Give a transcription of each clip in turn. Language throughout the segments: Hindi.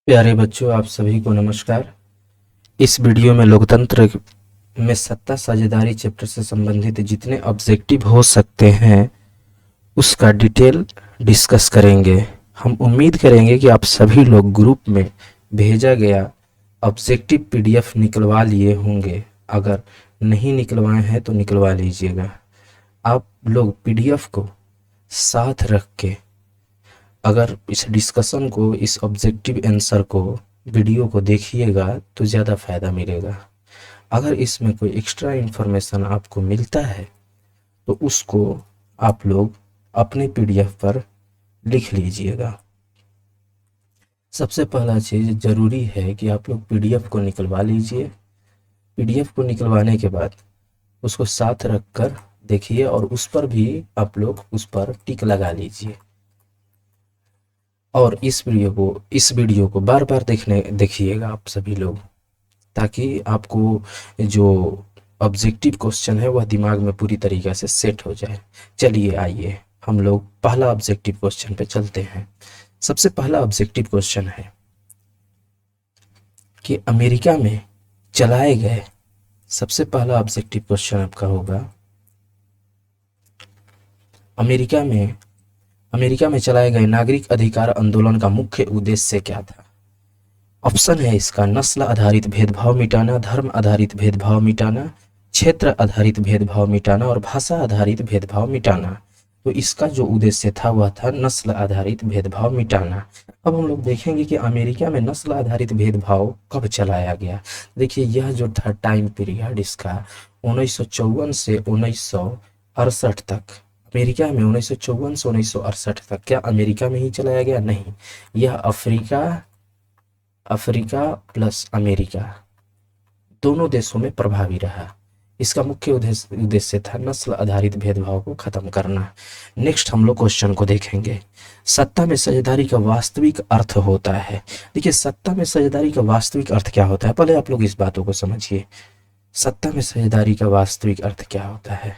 प्यारे बच्चों, आप सभी को नमस्कार। इस वीडियो में लोकतंत्र में सत्ता साझेदारी चैप्टर से संबंधित जितने ऑब्जेक्टिव हो सकते हैं उसका डिटेल डिस्कस करेंगे। हम उम्मीद करेंगे कि आप सभी लोग ग्रुप में भेजा गया ऑब्जेक्टिव पीडीएफ निकलवा लिए होंगे। अगर नहीं निकलवाए हैं तो निकलवा लीजिएगा। आप लोग पीडीएफ को साथ रख के अगर इस डिस्कशन को, इस ऑब्जेक्टिव आंसर को, वीडियो को देखिएगा तो ज़्यादा फायदा मिलेगा। अगर इसमें कोई एक्स्ट्रा इन्फॉर्मेशन आपको मिलता है तो उसको आप लोग अपने पीडीएफ पर लिख लीजिएगा। सबसे पहला चीज़ ज़रूरी है कि आप लोग पीडीएफ को निकलवा लीजिए। पीडीएफ को निकलवाने के बाद उसको साथ रख कर देखिए और उस पर भी आप लोग उस पर टिक लगा लीजिए। और इस वीडियो को बार बार देखिएगा आप सभी लोग, ताकि आपको जो ऑब्जेक्टिव क्वेश्चन है वह दिमाग में पूरी तरीके से सेट हो जाए। चलिए आइए हम लोग पहला ऑब्जेक्टिव क्वेश्चन पे चलते हैं। सबसे पहला ऑब्जेक्टिव क्वेश्चन है कि अमेरिका में चलाए गए, सबसे पहला ऑब्जेक्टिव क्वेश्चन आपका होगा अमेरिका में चलाए गए नागरिक अधिकार आंदोलन का मुख्य उद्देश्य क्या था। ऑप्शन है इसका नस्ल आधारित भेदभाव मिटाना, धर्म आधारित भेदभाव मिटाना, क्षेत्र आधारित भेदभाव मिटाना और भाषा आधारित भेदभाव मिटाना। तो इसका जो उद्देश्य था वह था नस्ल आधारित भेदभाव मिटाना। अब हम लोग देखेंगे कि अमेरिका में नस्ल आधारित भेदभाव कब चलाया गया। देखिए यह जो था टाइम पीरियड इसका 1954 से 1968 तक। अमेरिका में 1954 से 1968 तक। क्या अमेरिका में ही चलाया गया? नहीं, यह अफ्रीका प्लस अमेरिका दोनों देशों में प्रभावी रहा। इसका मुख्य उद्देश्य था नस्ल आधारित भेदभाव को खत्म करना। नेक्स्ट हम लोग क्वेश्चन को देखेंगे। सत्ता में साझेदारी का वास्तविक अर्थ होता है। देखिए सत्ता में साझेदारी का वास्तविक अर्थ क्या होता है, पहले आप लोग इस बातों को समझिए। सत्ता में साझेदारी का वास्तविक अर्थ क्या होता है?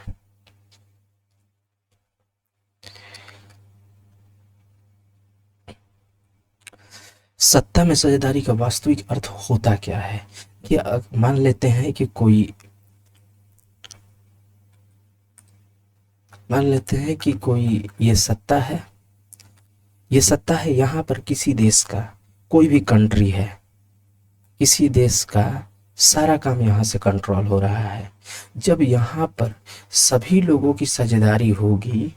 सत्ता में साझेदारी का वास्तविक अर्थ होता क्या है कि मान लेते हैं कि कोई ये सत्ता है, यहाँ पर किसी देश का, कोई भी कंट्री है, किसी देश का सारा काम यहाँ से कंट्रोल हो रहा है। जब यहाँ पर सभी लोगों की साझेदारी होगी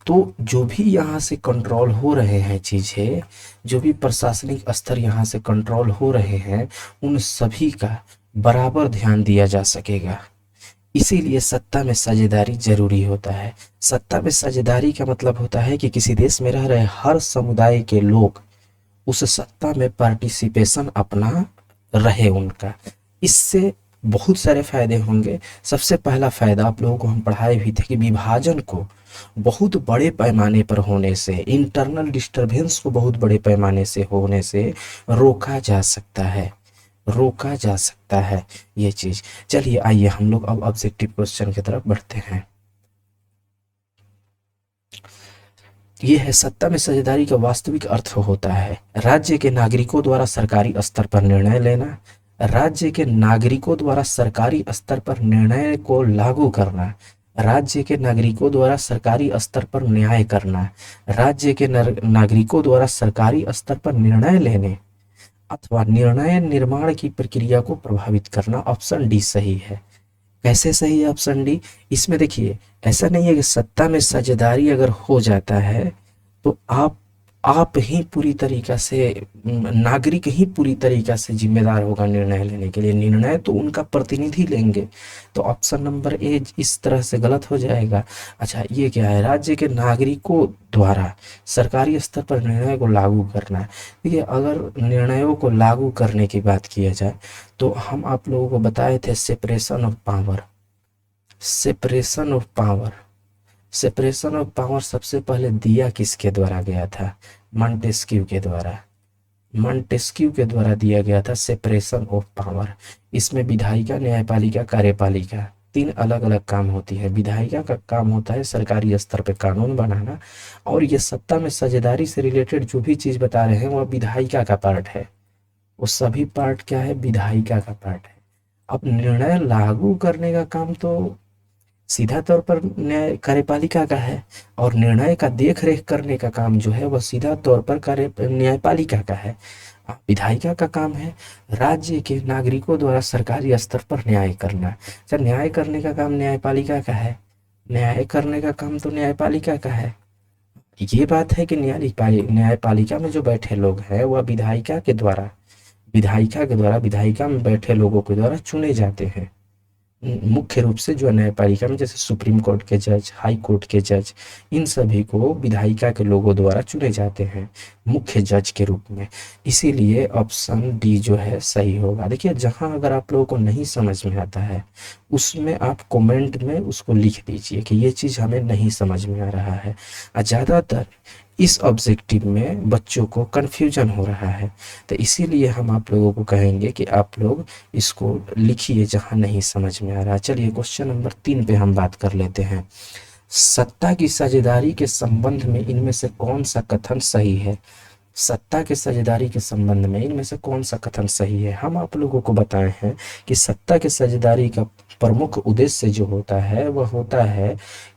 तो जो भी यहाँ से कंट्रोल हो रहे हैं चीज़ें, जो भी प्रशासनिक स्तर यहाँ से कंट्रोल हो रहे हैं, उन सभी का बराबर ध्यान दिया जा सकेगा। इसीलिए सत्ता में साझेदारी जरूरी होता है। सत्ता में साझेदारी का मतलब होता है कि किसी देश में रह रहे हर समुदाय के लोग उस सत्ता में पार्टिसिपेशन अपना रहे उनका। इससे बहुत सारे फायदे होंगे। सबसे पहला फायदा आप लोगों को हम पढ़ाए भी थे कि विभाजन को बहुत बड़े पैमाने पर होने से, इंटरनल डिस्टरबेंस को बहुत बड़े पैमाने से होने से रोका जा सकता है ये चीज। चलिए आइए हम लोग अब ऑब्जेक्टिव क्वेश्चन की तरफ बढ़ते हैं। ये है सत्ता में साझेदारी का वास्तविक अर्थ होता है राज्य के नागरिकों द्वारा सरकारी स्तर पर निर्णय लेना, राज्य के नागरिकों द्वारा सरकारी स्तर पर निर्णय को लागू करना, राज्य के नागरिकों द्वारा सरकारी स्तर पर न्याय करना, राज्य के नागरिकों द्वारा सरकारी स्तर पर निर्णय लेने अथवा निर्णय निर्माण की प्रक्रिया को प्रभावित करना। ऑप्शन डी सही है। कैसे सही है ऑप्शन डी? इसमें देखिए ऐसा नहीं है कि सत्ता में साझेदारी अगर हो जाता है तो आप ही पूरी तरीका से, नागरिक ही पूरी तरीका से जिम्मेदार होगा निर्णय लेने के लिए। निर्णय तो उनका प्रतिनिधि लेंगे। तो ऑप्शन नंबर ए इस तरह से गलत हो जाएगा। अच्छा ये क्या है? राज्य के नागरिकों द्वारा सरकारी स्तर पर निर्णय को लागू करना है। देखिए अगर निर्णयों को लागू करने की बात किया जाए तो हम आप लोगों को बताए थे separation of power. Separation of power सबसे पहले दिया किसके द्वारा गया था? मॉन्टेस्क्यू के द्वारा दिया गया था सेपरेशन ऑफ पावर। इसमें विधायिका, न्यायपालिका, कार्यपालिका तीन अलग अलग काम होती है। विधायिका का काम होता है सरकारी स्तर पे कानून बनाना, और ये सत्ता में साझेदारी से रिलेटेड जो भी चीज बता रहे हैं वह विधायिका का पार्ट है। वो सभी पार्ट क्या है, विधायिका का पार्ट है। अब निर्णय लागू करने का काम तो सीधा तौर पर न्याय कार्यपालिका का है, और निर्णय का देख रेख करने का काम जो है वह सीधा तौर पर कार्य न्यायपालिका का है। विधायिका का काम है राज्य के नागरिकों द्वारा सरकारी स्तर पर न्याय करना। जब न्याय करने का काम न्यायपालिका का है, न्याय करने का काम तो न्यायपालिका का है। ये बात है कि न्यायपालिका में जो बैठे लोग हैं वह विधायिका में बैठे लोगों के द्वारा चुने जाते हैं। मुख्य रूप से जो न्यायपालिका में जैसे सुप्रीम कोर्ट के जज, हाई कोर्ट के जज, इन सभी को विधायिका के लोगों द्वारा चुने जाते हैं मुख्य जज के रूप में। इसीलिए ऑप्शन डी जो है सही होगा। देखिए, जहां अगर आप लोगों को नहीं समझ में आता है उसमें आप कमेंट में उसको लिख दीजिए कि ये चीज़ हमें नहीं समझ में आ रहा है। ज़्यादातर इस ऑब्जेक्टिव में बच्चों को कन्फ्यूजन हो रहा है, तो इसीलिए हम आप लोगों को कहेंगे कि आप लोग इसको लिखिए जहां नहीं समझ में आ रहा है। चलिए क्वेश्चन नंबर 3 पे हम बात कर लेते हैं। सत्ता की साझेदारी के संबंध में इनमें से कौन सा कथन सही है? सत्ता के साझेदारी के संबंध में इनमें से कौन सा कथन सही है? हम आप लोगों को बताए हैं कि सत्ता के साझेदारी का प्रमुख उद्देश्य जो होता है वह होता है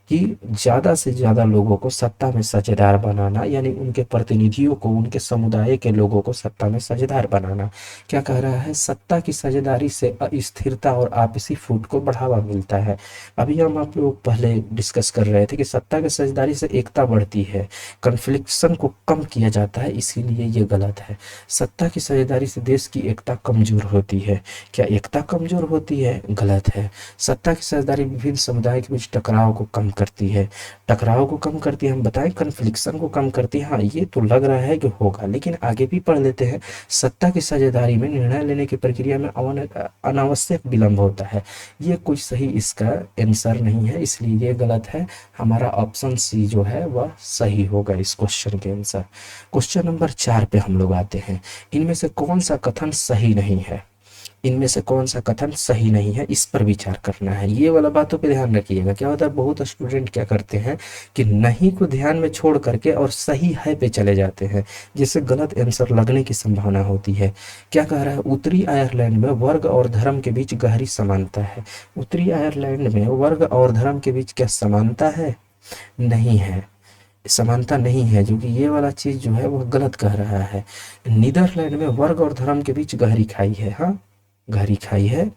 कि ज़्यादा से ज़्यादा लोगों को सत्ता में साझेदार बनाना, यानी उनके प्रतिनिधियों को, उनके समुदाय के लोगों को सत्ता में साझेदार बनाना। क्या कह रहा है? सत्ता की साझेदारी से अस्थिरता और आपसी फूट को बढ़ावा मिलता है। अभी हम आप लोग पहले डिस्कस कर रहे थे कि सत्ता की साझेदारी से एकता बढ़ती है, कन्फ्लिक्शन को कम किया जाता है, इसीलिए ये गलत है। सत्ता की साझेदारी से देश की एकता कमजोर होती है। क्या एकता कमजोर होती है? गलत है। सत्ता की साझेदारी विभिन्न समुदाय के बीच टकराव को कम करती है। टकराव को कम करती है, हम बताएं कन्फ्लिक्शन को कम करती है। हाँ, ये तो लग रहा है कि होगा, लेकिन आगे भी पढ़ लेते हैं। सत्ता की साझेदारी में निर्णय लेने की प्रक्रिया में अनावश्यक विलंब होता है। ये कोई सही इसका आंसर नहीं है, इसलिए ये गलत है। हमारा ऑप्शन सी जो है वह सही होगा इस क्वेश्चन के आंसर। क्वेश्चन नंबर 4 पे हम लोग आते हैं। इनमें से कौन सा कथन सही नहीं है? इनमें से कौन सा कथन सही नहीं है, इस पर विचार करना है। ये वाला बातों पे ध्यान रखिएगा। क्या होता है, बहुत स्टूडेंट क्या करते हैं कि नहीं को ध्यान में छोड़ करके और सही है पे चले जाते हैं, जिससे गलत आंसर लगने की संभावना होती है। क्या कह रहा है? उत्तरी आयरलैंड में वर्ग और धर्म के बीच गहरी समानता है। उत्तरी आयरलैंड में वर्ग और धर्म के बीच क्या समानता है? नहीं है, समानता नहीं है, जो कि ये वाला चीज जो है वह गलत कह रहा है। नीदरलैंड में वर्ग और धर्म के बीच गहरी खाई है। हाँ, गहरी खाई है।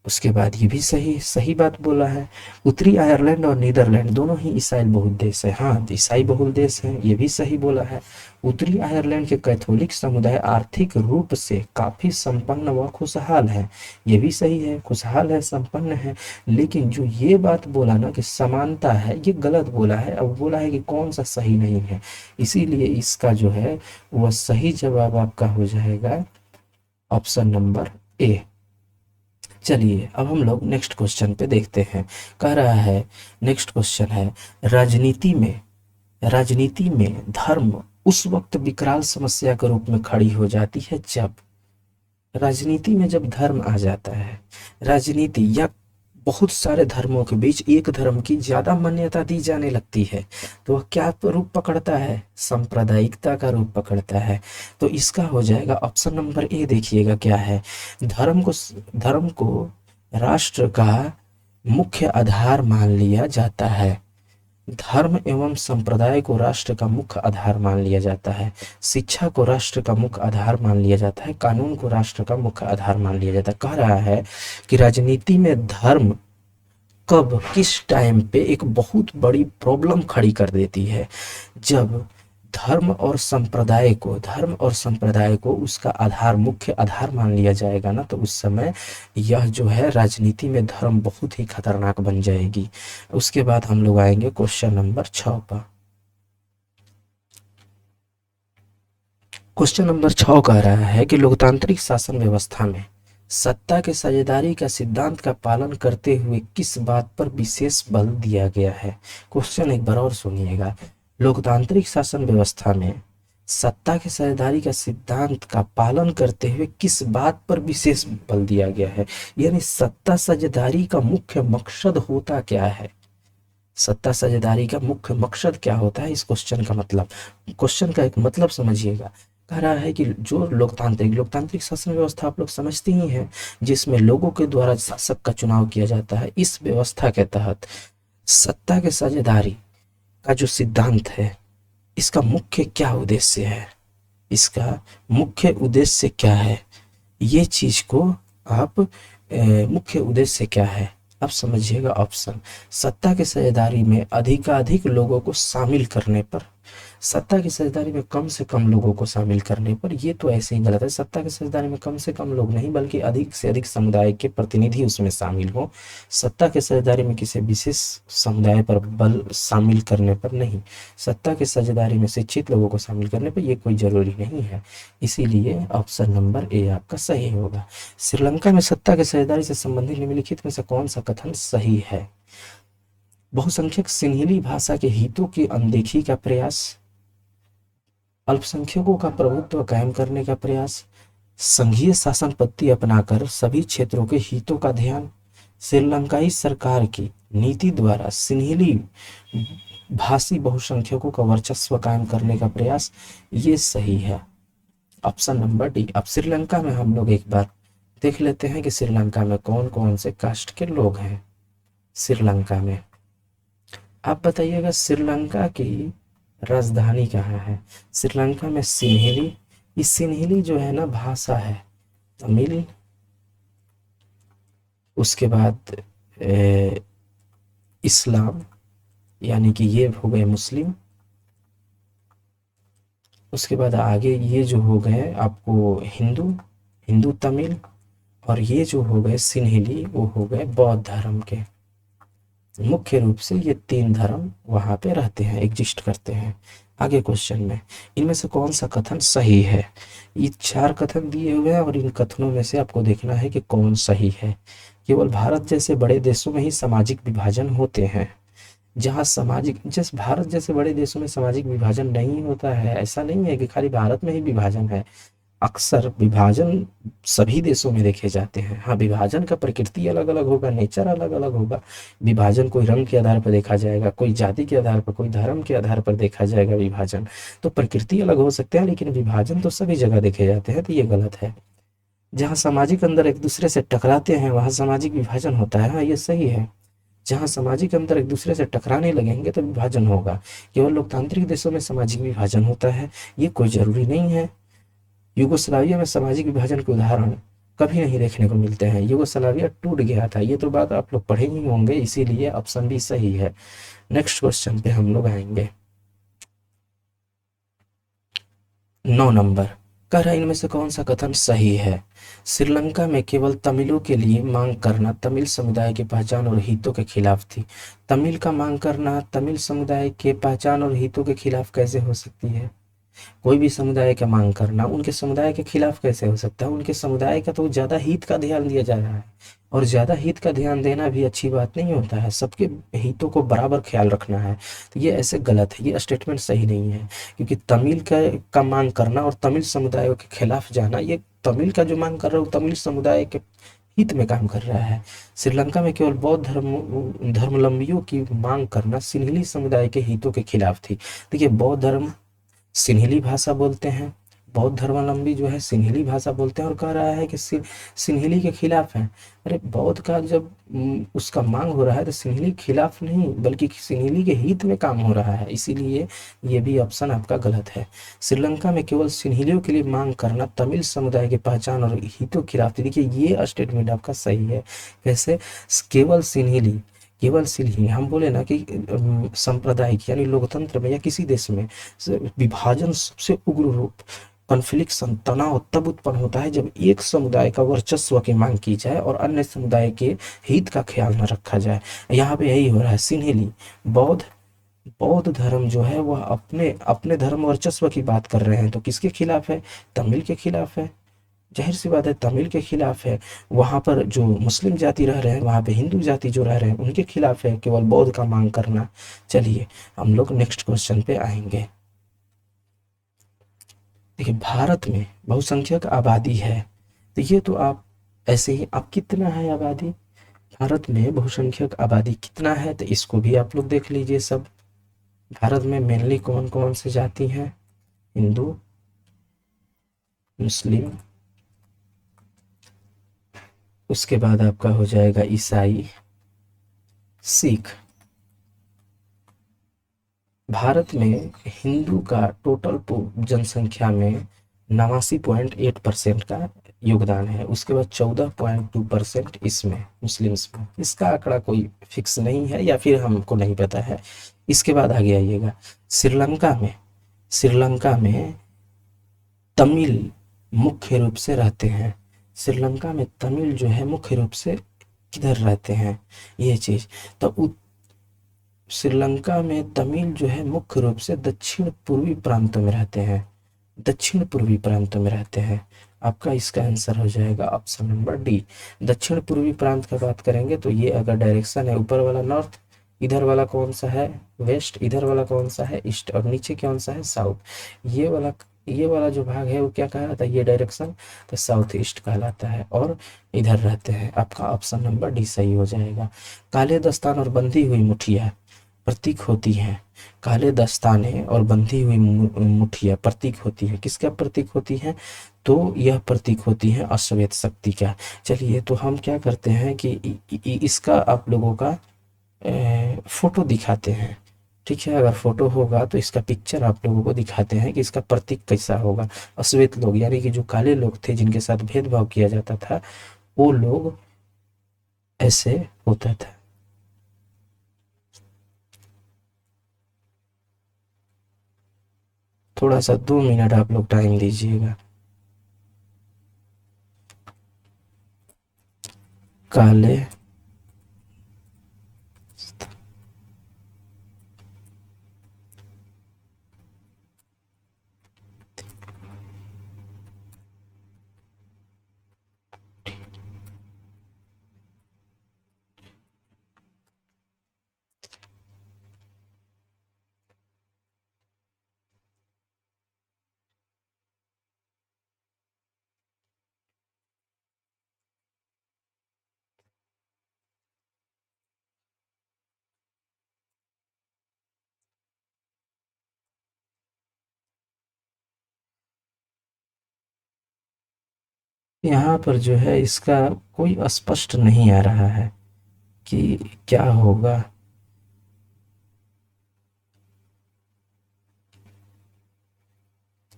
उसके बाद ये भी सही बात बोला है। उत्तरी आयरलैंड और नीदरलैंड दोनों ही ईसाई बहुल देश है। हाँ, ईसाई बहुल देश है, ये भी सही बोला है। उत्तरी आयरलैंड के कैथोलिक समुदाय आर्थिक रूप से काफी संपन्न व खुशहाल है, ये भी सही है, खुशहाल है, संपन्न है। लेकिन जो ये बात बोला ना कि समानता है, ये गलत बोला है। अब बोला है कि कौन सा सही नहीं है, इसीलिए इसका जो है वह सही जवाब आपका हो जाएगा ऑप्शन नंबर ए। चलिए अब हम लोग नेक्स्ट क्वेश्चन पे देखते हैं। कह रहा है, नेक्स्ट क्वेश्चन है, राजनीति में धर्म उस वक्त विकराल समस्या के रूप में खड़ी हो जाती है जब राजनीति में जब धर्म आ जाता है, राजनीति या बहुत सारे धर्मों के बीच एक धर्म की ज्यादा मान्यता दी जाने लगती है, तो वह क्या रूप पकड़ता है? सांप्रदायिकता का रूप पकड़ता है। तो इसका हो जाएगा ऑप्शन नंबर ए। देखिएगा क्या है, धर्म को राष्ट्र का मुख्य आधार मान लिया जाता है। धर्म एवं संप्रदाय को राष्ट्र का मुख्य आधार मान लिया जाता है। शिक्षा को राष्ट्र का मुख्य आधार मान लिया जाता है। कानून को राष्ट्र का मुख्य आधार मान लिया जाता है। कह रहा है कि राजनीति में धर्म कब, किस टाइम पे एक बहुत बड़ी प्रॉब्लम खड़ी कर देती है, जब धर्म और संप्रदाय को उसका आधार, मुख्य आधार मान लिया जाएगा ना, तो उस समय यह जो है राजनीति में धर्म बहुत ही खतरनाक बन जाएगी। उसके बाद हम लोग आएंगे क्वेश्चन नंबर 6 पर। क्वेश्चन नंबर 6 कह रहा है कि लोकतांत्रिक शासन व्यवस्था में सत्ता के साझेदारी का सिद्धांत का पालन करते हुए किस बात पर विशेष बल दिया गया है? क्वेश्चन एक बार और सुनिएगा। लोकतांत्रिक शासन व्यवस्था में सत्ता की साझेदारी का सिद्धांत का पालन करते हुए किस बात पर विशेष बल दिया गया है, यानी सत्ता साझेदारी का मुख्य मकसद होता क्या है, सत्ता साझेदारी का मुख्य मकसद क्या होता है, इस क्वेश्चन का मतलब, क्वेश्चन का एक मतलब समझिएगा। कह रहा है कि जो लोकतांत्रिक लोकतांत्रिक शासन व्यवस्था आप लोग समझते ही हैं, जिसमें लोगों के द्वारा शासक का चुनाव किया जाता है, इस व्यवस्था के तहत सत्ता के साझेदारी का जो सिद्धांत है, इसका मुख्य क्या उद्देश्य है, इसका मुख्य उद्देश्य क्या है, ये चीज को आप मुख्य उद्देश्य क्या है, अब समझिएगा ऑप्शन। सत्ता की साझेदारी में अधिकाधिक लोगों को शामिल करने पर, सत्ता की साझेदारी में कम से कम लोगों को शामिल करने पर, ये तो ऐसे ही गलत है। सत्ता की साझेदारी में कम से कम लोग नहीं बल्कि अधिक से अधिक समुदाय के प्रतिनिधि उसमें शामिल हो। सत्ता की साझेदारी में किसी विशेष समुदाय पर बल शामिल करने पर नहीं, सत्ता की साझेदारी में शिक्षित लोगों को शामिल करने पर, ये कोई जरूरी नहीं है। इसीलिए ऑप्शन नंबर ए आपका सही होगा। श्रीलंका में सत्ता की साझेदारी से संबंधित निम्नलिखित में से कौन सा कथन सही है? बहुसंख्यक सिंहली भाषा के हितों की अनदेखी का प्रयास, अल्पसंख्यकों का प्रभुत्व कायम करने का प्रयास, संघीय शासन पद्धति अपनाकर सभी क्षेत्रों के हितों का ध्यान, श्रीलंकाई सरकार की नीति द्वारा सिंहली भाषी बहुसंख्यकों का वर्चस्व कायम करने का प्रयास, ये सही है। Option number D. अब श्रीलंका में हम लोग एक बार देख लेते हैं कि श्रीलंका में कौन कौन से कास्ट के लोग हैं। श्रीलंका में आप बताइएगा, श्रीलंका की राजधानी कहाँ है? श्रीलंका में सिन्हेली, इस सिन्हेली जो है ना भाषा है तमिल, उसके बाद इस्लाम यानी कि ये हो गए मुस्लिम, उसके बाद आगे ये जो हो गए आपको हिंदू, हिंदू तमिल, और ये जो हो गए सिन्हेली वो हो गए बौद्ध धर्म के। मुख्य रूप से ये तीन धर्म वहां पे रहते हैं, एग्जिस्ट करते हैं। आगे क्वेश्चन में इनमें से कौन सा कथन सही है? ये चार कथन दिए हुए हैं और इन कथनों में से आपको देखना है कि कौन सही है। केवल भारत जैसे बड़े देशों में ही सामाजिक विभाजन होते हैं, जहाँ सामाजिक, जैसे भारत जैसे बड़े देशों में सामाजिक विभाजन नहीं होता है। ऐसा नहीं है कि खाली भारत में ही विभाजन है, अक्सर विभाजन सभी देशों में देखे जाते हैं। हाँ, विभाजन का प्रकृति अलग अलग होगा, नेचर अलग अलग होगा। विभाजन कोई रंग के आधार पर देखा जाएगा, कोई जाति के आधार पर, कोई धर्म के आधार पर देखा जाएगा विभाजन, तो प्रकृति अलग हो सकते हैं, लेकिन विभाजन तो सभी जगह देखे जाते हैं। तो ये गलत है। जहाँ सामाजिक अंदर एक दूसरे से टकराते हैं वहाँ सामाजिक विभाजन होता है। हाँ, ये सही है। जहाँ सामाजिक अंतर एक दूसरे से टकराने लगेंगे तो विभाजन होगा। केवल लोकतांत्रिक देशों में सामाजिक विभाजन होता है, ये कोई जरूरी नहीं है। यूगोस्लाविया में सामाजिक विभाजन के उदाहरण कभी नहीं देखने को मिलते हैं। यूगोस्लाविया टूट गया था, ये तो बात आप लोग पढ़े ही होंगे, इसीलिए ऑप्शन भी सही है। नेक्स्ट क्वेश्चन पे हम लोग आएंगे। 9 नंबर कह रहा है इनमें से कौन सा कथन सही है? श्रीलंका में केवल तमिलों के लिए मांग करना तमिल समुदाय की पहचान और हितों के खिलाफ थी। तमिल का मांग करना तमिल समुदाय के पहचान और हितों के खिलाफ कैसे हो सकती है? कोई भी समुदाय का मांग करना उनके समुदाय के खिलाफ कैसे हो सकता है? उनके समुदाय का तो ज्यादा हित का ध्यान दिया जा रहा है, और ज्यादा हित का ध्यान देना भी अच्छी बात नहीं होता है। सबके हितों को बराबर ख्याल रखना है, तो ये ऐसे गलत है, ये स्टेटमेंट सही नहीं है। क्योंकि तमिल का मांग करना और तमिल समुदायों के खिलाफ जाना, ये तमिल का जो मांग कर रहा है तमिल समुदाय के हित में काम कर रहा है। श्रीलंका में केवल बौद्ध धर्मावलंबियों की मांग करना सिन्हली समुदाय के हितों के खिलाफ थी। देखिए, बौद्ध धर्म सिन्हली भाषा बोलते हैं, बौद्ध धर्मावलंबी जो है सिन्हली भाषा बोलते हैं, और कह रहा है कि सिन्हली के खिलाफ है। अरे बौद्ध का जब उसका मांग हो रहा है तो सिन्हली खिलाफ नहीं बल्कि सिन्हली के हित में काम हो रहा है, इसीलिए ये भी ऑप्शन आपका गलत है। श्रीलंका में केवल सिन्हलियों के लिए मांग करना तमिल समुदाय की पहचान और हितों के खिलाफ थी। देखिए, ये स्टेटमेंट आपका सही है। कैसे? केवल सिन्हली, केवल सिन्हली, हम बोले ना कि सांप्रदायिक यानी लोकतंत्र में या किसी देश में विभाजन सबसे उग्र रूप कॉन्फ्लिक्शन, तनाव तब उत्पन्न होता है जब एक समुदाय का वर्चस्व की मांग की जाए और अन्य समुदाय के हित का ख्याल न रखा जाए। यहाँ पे यही हो रहा है। सिन्हली बौद्ध बौद्ध धर्म जो है वह अपने अपने धर्म वर्चस्व की बात कर रहे हैं, तो किसके खिलाफ है? तमिल के खिलाफ है। जाहिर सी बात है, तमिल के खिलाफ है। वहां पर जो मुस्लिम जाति रह रहे हैं, वहां पे हिंदू जाति जो रह रहे हैं उनके खिलाफ है केवल बौद्ध का मांग करना। चलिए हम लोग नेक्स्ट क्वेश्चन पे आएंगे। देखिए भारत में बहुसंख्यक आबादी है, तो ये तो आप ऐसे ही, अब कितना है आबादी, भारत में बहुसंख्यक आबादी कितना है, तो इसको भी आप लोग देख लीजिए सब। भारत में मेनली कौन कौन से जाति हैं, हिंदू, मुस्लिम, उसके बाद आपका हो जाएगा ईसाई, सिख। भारत में हिंदू का टोटल जनसंख्या में 89.8% का योगदान है, उसके बाद 14.2% इसमें मुस्लिम्स में। इसका आंकड़ा कोई फिक्स नहीं है या फिर हमको नहीं पता है। इसके बाद आगे आइएगा, श्रीलंका में तमिल मुख्य रूप से रहते हैं। श्रीलंका में तमिल जो है मुख्य रूप से किधर रहते हैं, ये चीज़। तो श्रीलंका में तमिल जो है मुख्य रूप से दक्षिण पूर्वी प्रांतों में रहते हैं, दक्षिण पूर्वी प्रांतों में रहते हैं। आपका इसका आंसर हो जाएगा ऑप्शन नंबर डी। दक्षिण पूर्वी प्रांत का बात करेंगे तो ये अगर डायरेक्शन है, ऊपर वाला नॉर्थ, इधर वाला कौन सा है वेस्ट, इधर वाला कौन सा है ईस्ट, और नीचे कौन सा है साउथ। ये वाला जो भाग है वो क्या कहलाता है, ये डायरेक्शन, तो साउथ ईस्ट कहलाता है, और इधर रहते हैं। आपका ऑप्शन नंबर डी सही हो जाएगा। काले दस्तान और बंधी हुई मुठिया प्रतीक होती हैं। काले दस्ताने और बंधी हुई मुठिया प्रतीक होती है, किसका प्रतीक होती है, तो यह प्रतीक होती है अश्वेत शक्ति का। चलिए तो हम क्या करते हैं कि इसका आप लोगों का फोटो दिखाते हैं, ठीक है। अगर फोटो होगा तो इसका पिक्चर आप लोगों को दिखाते हैं कि इसका प्रतीक कैसा होगा। अश्वेत लोग यानी कि जो काले लोग थे जिनके साथ भेदभाव किया जाता था, वो लोग ऐसे होता था। थोड़ा सा 2 मिनट आप लोग टाइम दीजिएगा। काले यहाँ पर जो है इसका कोई स्पष्ट नहीं आ रहा है कि क्या होगा।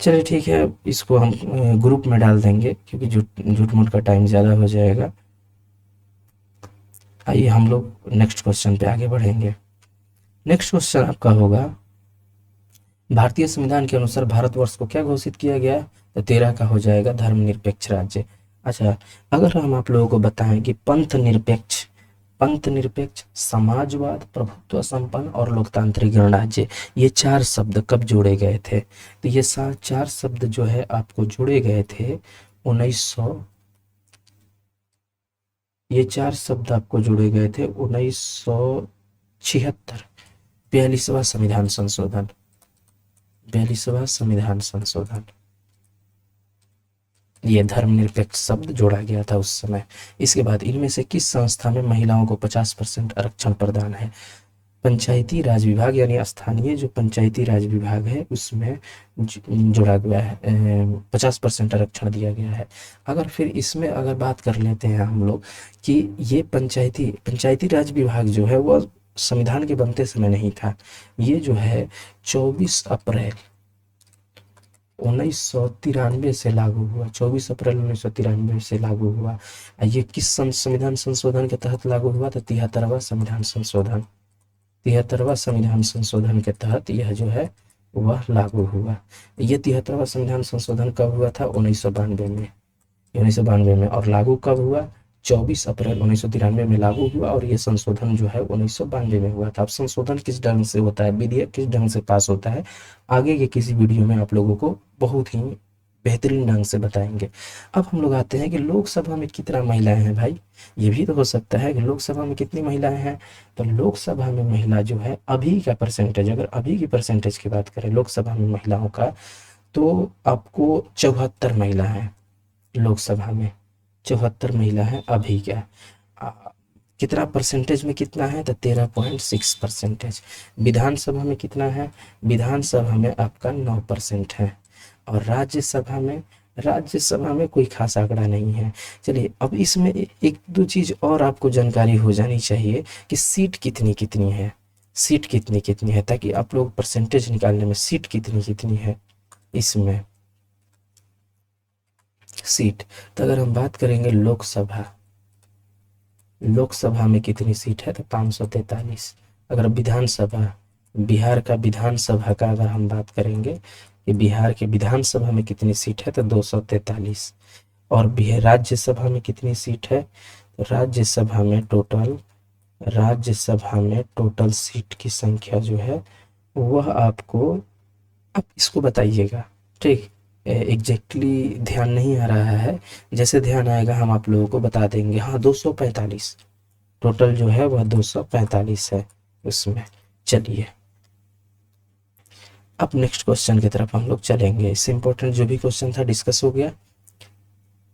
चलिए ठीक है, इसको हम ग्रुप में डाल देंगे क्योंकि झूठ झूठ मूठ का टाइम ज़्यादा हो जाएगा। आइए हम लोग नेक्स्ट क्वेश्चन पे आगे बढ़ेंगे। नेक्स्ट क्वेश्चन आपका होगा, भारतीय संविधान के अनुसार भारतवर्ष को क्या घोषित किया गया, तो 13 का हो जाएगा धर्मनिरपेक्ष राज्य। अच्छा, अगर हम आप लोगों को बताएं कि पंथ निरपेक्ष, समाजवाद, प्रभुत्व संपन्न और लोकतांत्रिक गणराज्य, ये 4 शब्द कब जोड़े गए थे, तो ये 4 शब्द जो है आपको जोड़े गए थे 1900, ये 4 शब्द आपको जोड़े गए थे 1976, 42वां संविधान संशोधन, 42वां संविधान संशोधन, ये धर्मनिरपेक्ष शब्द जोड़ा गया था उस समय। इसके बाद इनमें से किस संस्था में महिलाओं को 50% आरक्षण प्रदान है, पंचायती राज विभाग यानी स्थानीय जो पंचायती राज विभाग है उसमें जोड़ा गया है, 50% आरक्षण दिया गया है। अगर फिर इसमें अगर बात कर लेते हैं हम लोग कि ये पंचायती राज विभाग जो है वो संविधान के बनते समय नहीं था, ये जो है 24 अप्रैल 1993 से लागू हुआ, 24 अप्रैल 1993 से लागू हुआ। ये किस संविधान संशोधन के तहत लागू हुआ था, 73वां संविधान संशोधन, 73वां संविधान संशोधन के तहत यह जो है वह लागू हुआ। ये 73वां संविधान संशोधन कब हुआ था, 1992 में, और लागू कब हुआ, 24 अप्रैल 1993 में लागू हुआ, और ये संशोधन जो है 1992 में हुआ था। अब संशोधन किस ढंग से होता है, विधेयक किस ढंग से पास होता है, आगे के किसी वीडियो में आप लोगों को बहुत ही बेहतरीन ढंग से बताएंगे। अब हम लोग आते हैं कि लोकसभा में कितना महिलाएं हैं भाई, ये भी तो हो सकता है कि लोकसभा में कितनी महिलाएं हैं। तो लोकसभा में महिला जो है अभी का परसेंटेज, अगर अभी की परसेंटेज की बात करें लोकसभा में महिलाओं का, तो आपको 74 महिला हैं लोकसभा में, 74 महिला हैं अभी क्या। आ, कितना परसेंटेज में कितना है, तो 13.6%। विधानसभा में कितना है, विधानसभा में आपका 9% है। और राज्यसभा में कोई खास आंकड़ा नहीं है। चलिए अब इसमें एक दो चीज और आपको जानकारी हो जानी चाहिए कि सीट कितनी कितनी है, सीट कितनी कितनी है, ताकि आप लोग परसेंटेज निकालने में सीट कितनी कितनी है इसमें सीट। तो अगर हम बात करेंगे लोकसभा में कितनी सीट है, तो 543। अगर विधानसभा, बिहार का विधानसभा का अगर हम बात करेंगे कि बिहार के विधानसभा में कितनी सीट है, तो 243। और बिहार राज्यसभा में कितनी सीट है, तो राज्यसभा में टोटल सीट की संख्या जो है वह आपको, आप इसको बताइएगा, ठीक। एग्जैक्टली ध्यान नहीं आ रहा है, जैसे ध्यान आएगा हम आप लोगों को बता देंगे। हाँ 245 टोटल जो है वह 245 है उसमें। चलिए अब नेक्स्ट क्वेश्चन की तरफ हम लोग चलेंगे। इससे इंपॉर्टेंट जो भी क्वेश्चन था डिस्कस हो गया।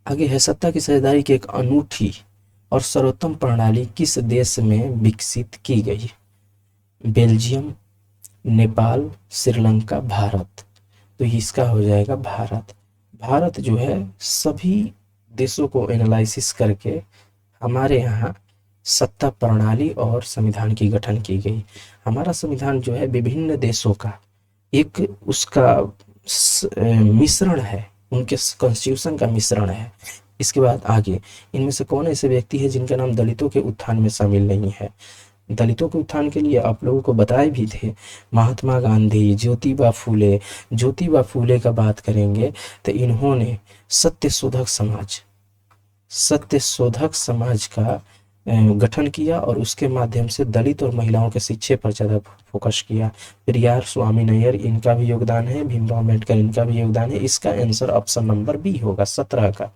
आगे है, सत्ता की साझेदारी की एक अनूठी और सर्वोत्तम प्रणाली किस देश में विकसित की गई। बेल्जियम, नेपाल, श्रीलंका, भारत। तो इसका हो जाएगा भारत। भारत जो है सभी देशों को एनालिसिस करके हमारे यहाँ सत्ता प्रणाली और संविधान की गठन की गई। हमारा संविधान जो है विभिन्न देशों का एक उसका मिश्रण है, उनके कॉन्स्टिट्यूशन का मिश्रण है। इसके बाद आगे, इनमें से कौन ऐसे व्यक्ति है जिनका नाम दलितों के उत्थान में शामिल नहीं है। दलितों के उत्थान के लिए आप लोगों को बताए भी थे, महात्मा गांधी, ज्योतिबा फूले का बात करेंगे तो इन्होंने सत्य शोधक समाज का गठन किया और उसके माध्यम से दलित और महिलाओं के शिक्षे पर ज़्यादा फोकस किया। पेरियार, स्वामी नैयर, इनका भी योगदान है, भीमराव अम्बेडकर, इनका भी योगदान है। इसका आंसर ऑप्शन नंबर बी होगा, 17 का।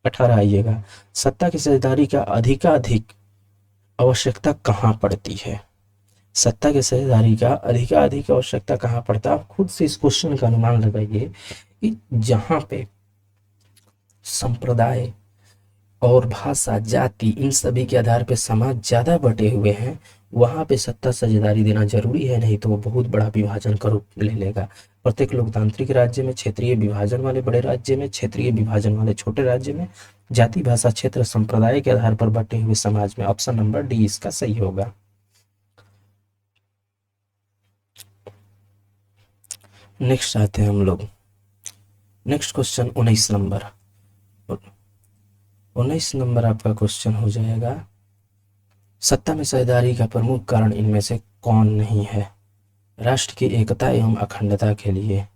18 आइएगा, सत्ता की साझेदारी का अधिकाधिक आवश्यकता कहाँ पड़ती है। सत्ता की साझेदारी का अधिकाधिक आवश्यकता कहाँ पड़ता है, आप खुद से इस क्वेश्चन का अनुमान लगाइए कि जहाँ पे संप्रदाय और भाषा, जाति, इन सभी के आधार पे समाज ज़्यादा बटे हुए हैं, वहाँ पे सत्ता साझेदारी देना जरूरी है, नहीं तो वो बहुत बड़ा विभाजन का रूप ले लेगा। प्रत्येक लोकतांत्रिक राज्य में, क्षेत्रीय विभाजन वाले बड़े राज्य में, क्षेत्रीय विभाजन वाले छोटे राज्य में, जाति, भाषा, क्षेत्र, संप्रदाय के आधार पर बटे हुए समाज में ऑप्शन नंबर डी इसका सही होगा। नेक्स्ट आते हैं हम लोग, नेक्स्ट क्वेश्चन 19 नंबर। 19 नंबर आपका क्वेश्चन हो जाएगा, सत्ता में साझेदारी का प्रमुख कारण इनमें से कौन नहीं है। राष्ट्र की एकता एवं अखंडता के लिए,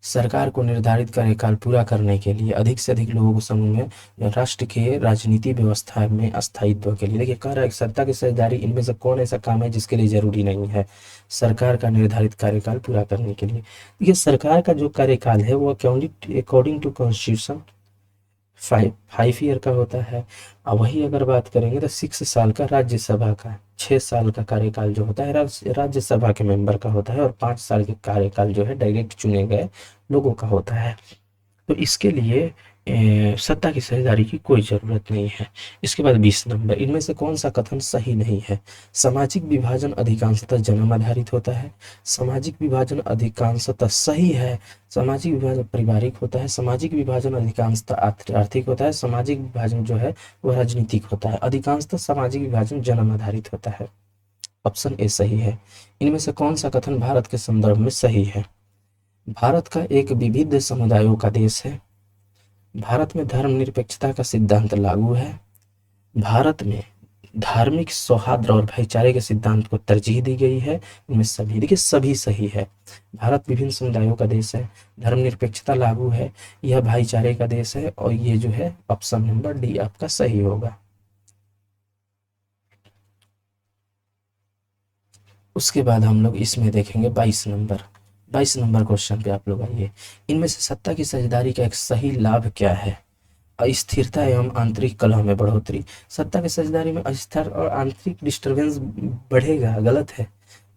सरकार को निर्धारित कार्यकाल पूरा करने के लिए, अधिक से अधिक लोगों को समूह में, राष्ट्र के राजनीति व्यवस्था में अस्थायित्व के लिए। देखिए कह रहा है सत्ता की साझेदारी इनमें से कौन ऐसा काम है जिसके लिए जरूरी नहीं है, सरकार का निर्धारित कार्यकाल पूरा करने के लिए। ये सरकार का जो कार्यकाल है वो अकॉर्डिंग टू कॉन्स्टिट्यूशन 5 ईयर का होता है। अब वही अगर बात करेंगे तो 6 साल का, राज्यसभा का 6 साल का कार्यकाल जो होता है राज्यसभा के मेंबर का होता है, और 5 साल के कार्यकाल जो है डायरेक्ट चुने गए लोगों का होता है। तो इसके लिए सत्ता की साझेदारी की कोई ज़रूरत नहीं है। इसके बाद 20 नंबर, इनमें से कौन सा कथन सही नहीं है। सामाजिक विभाजन अधिकांशतः जन्म आधारित होता है, सामाजिक विभाजन अधिकांशतः सही है, सामाजिक विभाजन पारिवारिक होता है, सामाजिक विभाजन अधिकांशतः आर्थिक होता है, सामाजिक विभाजन जो है वह राजनीतिक होता है, अधिकांशतः सामाजिक विभाजन जन्म आधारित होता है। ऑप्शन ए सही है। इनमें से कौन सा कथन भारत के संदर्भ में सही है। भारत का एक विविध समुदायों का देश है, भारत में धर्मनिरपेक्षता का सिद्धांत लागू है, भारत में धार्मिक सौहार्द और भाईचारे के सिद्धांत को तरजीह दी गई है। इनमें सभी, देखिए सभी सही है। भारत विभिन्न समुदायों का देश है, धर्मनिरपेक्षता लागू है, यह भाईचारे का देश है, और ये जो है ऑप्शन नंबर डी आपका सही होगा। उसके बाद हम लोग इसमें देखेंगे 22 नंबर। 22 नंबर क्वेश्चन पे आप लोग आइए, इनमें से सत्ता की साझेदारी का एक सही लाभ क्या है। अस्थिरता एवं आंतरिक कलह में बढ़ोतरी। सत्ता की साझेदारी में अस्थिरता और आंतरिक डिस्टरबेंस बढ़ेगा, गलत है।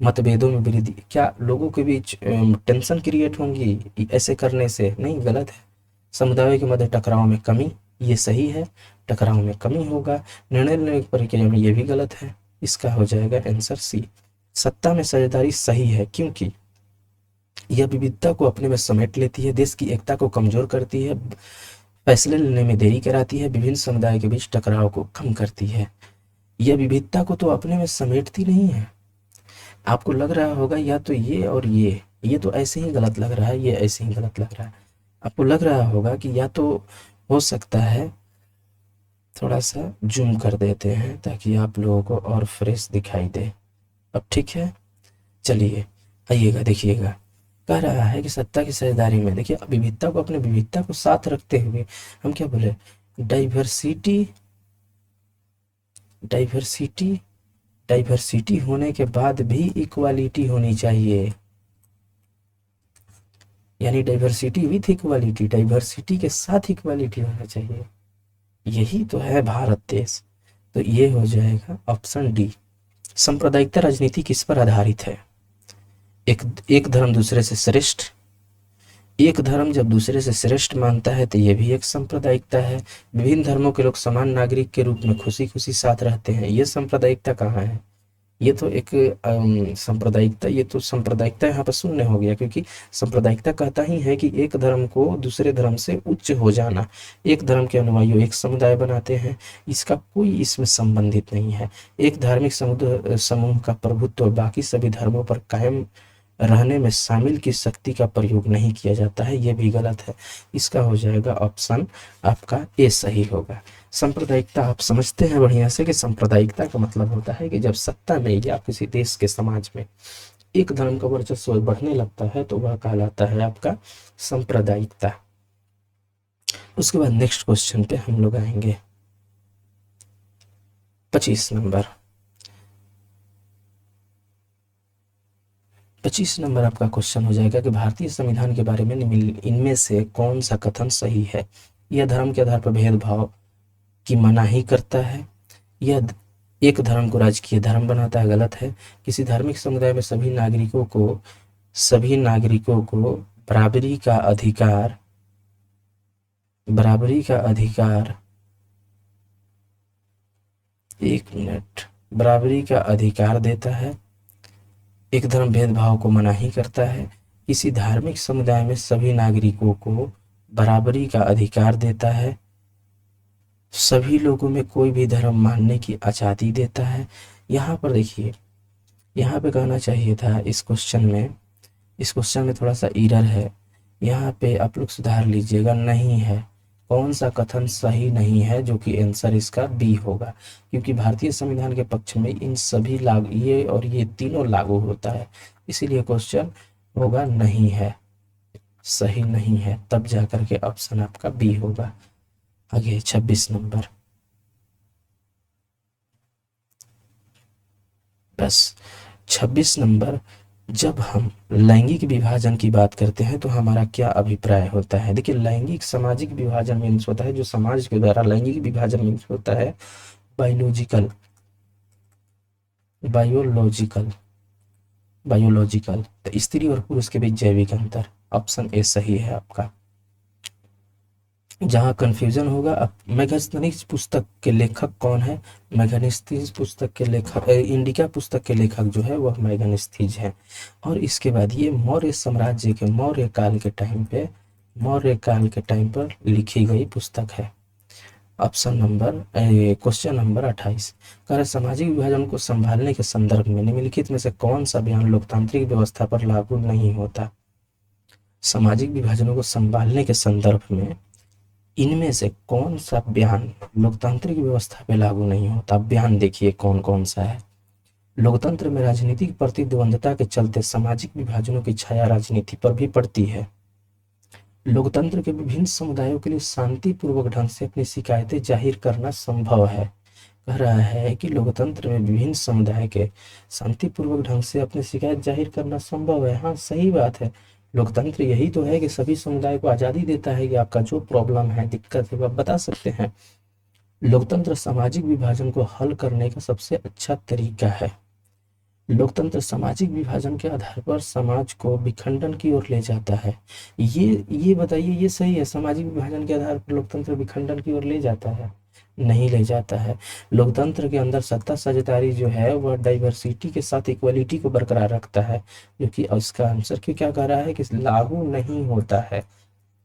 मतभेदों में वृद्धि, क्या लोगों के बीच टेंशन क्रिएट होंगी ऐसे करने से? नहीं, गलत है। समुदायों के मध्य टकराव में कमी, ये सही है, टकराव में कमी होगा। निर्णय लेने की प्रक्रिया में, ये भी गलत है। इसका हो जाएगा आंसर सी। सत्ता में साझेदारी सही है क्योंकि यह विविधता को अपने में समेट लेती है, देश की एकता को कमजोर करती है, फैसले लेने में देरी कराती है, विभिन्न समुदाय के बीच टकराव को कम करती है। यह विविधता को तो अपने में समेटती नहीं है। आपको लग रहा होगा या तो ये और ये तो ऐसे ही गलत लग रहा है, ये ऐसे ही गलत लग रहा है। आपको लग रहा होगा कि या तो हो सकता है, थोड़ा सा जूम कर देते हैं ताकि आप लोगों को और फ्रेश दिखाई दे। अब ठीक है, चलिए आइएगा, देखिएगा। कह रहा है कि सत्ता की साझेदारी में, देखिए विविधता को, अपने विविधता को साथ रखते हुए हम क्या बोले, डाइवर्सिटी, डाइवर्सिटी, डाइवर्सिटी होने के बाद भी इक्वालिटी होनी चाहिए, यानी डाइवर्सिटी विथ इक्वालिटी, डाइवर्सिटी के साथ इक्वालिटी होना चाहिए। यही तो है भारत देश। तो ये हो जाएगा ऑप्शन डी। सांप्रदायिकता राजनीति किस पर आधारित है? एक धर्म दूसरे से श्रेष्ठ, एक धर्म जब दूसरे से श्रेष्ठ मानता है तो ये भी एक सांप्रदायिकता है। विभिन्न धर्मों के लोग समान नागरिक के रूप में खुशी खुशी साथ रहते हैं, ये सांप्रदायिकता कहाँ है? ये तो एक सांप्रदायिकता, ये तो सांप्रदायिकता यहाँ पर शून्य हो गया, क्योंकि सांप्रदायिकता कहता ही है कि एक धर्म को दूसरे धर्म से उच्च हो जाना, एक धर्म के अनुयायी एक समुदाय बनाते हैं, इसका कोई इसमें संबंधित नहीं है। एक धार्मिक समूह का प्रभुत्व बाकी सभी धर्मों पर कायम रहने में शामिल की शक्ति का प्रयोग नहीं किया जाता है, ये भी गलत है। इसका हो जाएगा ऑप्शन आपका ए सही होगा। सांप्रदायिकता आप समझते हैं बढ़िया से कि सांप्रदायिकता का मतलब होता है कि जब सत्ता में या किसी देश के समाज में एक धर्म का वर्चस्व बढ़ने लगता है तो वह कहलाता है आपका सांप्रदायिकता। उसके बाद नेक्स्ट क्वेश्चन पे हम लोग आएंगे, 25 नंबर। 25 नंबर आपका क्वेश्चन हो जाएगा कि भारतीय संविधान के बारे में इनमें से कौन सा कथन सही है? यह धर्म के आधार पर भेदभाव की मनाही करता है, यह एक धर्म को राजकीय धर्म बनाता है, गलत है। किसी धार्मिक समुदाय में सभी नागरिकों को बराबरी का अधिकार, एक मिनट, बराबरी का अधिकार देता है। एक धर्म भेदभाव को मनाही करता है। किसी धार्मिक समुदाय में सभी नागरिकों को बराबरी का अधिकार देता है। सभी लोगों में कोई भी धर्म मानने की आज़ादी देता है। यहाँ पर देखिए, यहाँ पे कहना चाहिए था इस क्वेश्चन में थोड़ा सा एरर है, यहाँ पे आप लोग सुधार लीजिएगा। नहीं है, कौन सा कथन सही नहीं है, जो कि आंसर इसका बी होगा, क्योंकि भारतीय संविधान के पक्ष में इन सभी लागू, ये और ये तीनों लागू होता है, इसीलिए क्वेश्चन होगा नहीं है, सही नहीं है, तब जाकर के ऑप्शन आपका बी होगा। आगे 26 नंबर, बस 26 नंबर। जब हम लैंगिक विभाजन की बात करते हैं तो हमारा क्या अभिप्राय होता है? देखिए, लैंगिक सामाजिक विभाजन मीन्स होता है, जो समाज के द्वारा लैंगिक विभाजन मीन्स होता है बायोलॉजिकल, तो स्त्री और पुरुष के बीच जैविक अंतर। ऑप्शन ए सही है आपका। जहाँ कंफ्यूजन होगा, अब मेगास्थनीज पुस्तक के लेखक कौन है? मेगास्थनीज पुस्तक के लेखक, इंडिका पुस्तक के लेखक जो है वह मेगास्थनीज है। और इसके बाद ये मौर्य साम्राज्य के मौर्य काल के टाइम पर लिखी गई पुस्तक है। ऑप्शन नंबर, क्वेश्चन नंबर 28 कह रहे सामाजिक विभाजन को संभालने के संदर्भ में निम्नलिखित में से कौन सा बयान लोकतांत्रिक व्यवस्था पर लागू नहीं होता? सामाजिक विभाजनों को संभालने के संदर्भ में इनमें से कौन सा बयान लोकतांत्रिक व्यवस्था पे लागू नहीं होता? बयान देखिए कौन कौन सा है। लोकतंत्र में राजनीतिक प्रतिद्वंदता के चलते सामाजिक विभाजनों की छाया राजनीति पर भी पड़ती है। लोकतंत्र के विभिन्न समुदायों के लिए शांतिपूर्वक ढंग से अपनी शिकायतें जाहिर करना संभव है। कह रहा है कि लोकतंत्र में विभिन्न समुदाय के शांतिपूर्वक ढंग से अपनी शिकायत जाहिर करना संभव है। हाँ, सही बात है। लोकतंत्र यही तो है कि सभी समुदाय को आज़ादी देता है कि आपका जो प्रॉब्लम है, दिक्कत है, वो आप बता सकते हैं। लोकतंत्र सामाजिक विभाजन को हल करने का सबसे अच्छा तरीका है। लोकतंत्र सामाजिक विभाजन के आधार पर समाज को विखंडन की ओर ले जाता है। ये बताइए, ये सही है? सामाजिक विभाजन के आधार पर लोकतंत्र विखंडन की ओर ले जाता है? नहीं ले जाता है। लोकतंत्र के अंदर सत्ता साझेदारी जो है वह डाइवर्सिटी के साथ इक्वलिटी को बरकरार रखता है, जो कि इसका आंसर क्या कह रहा है कि लागू नहीं होता है।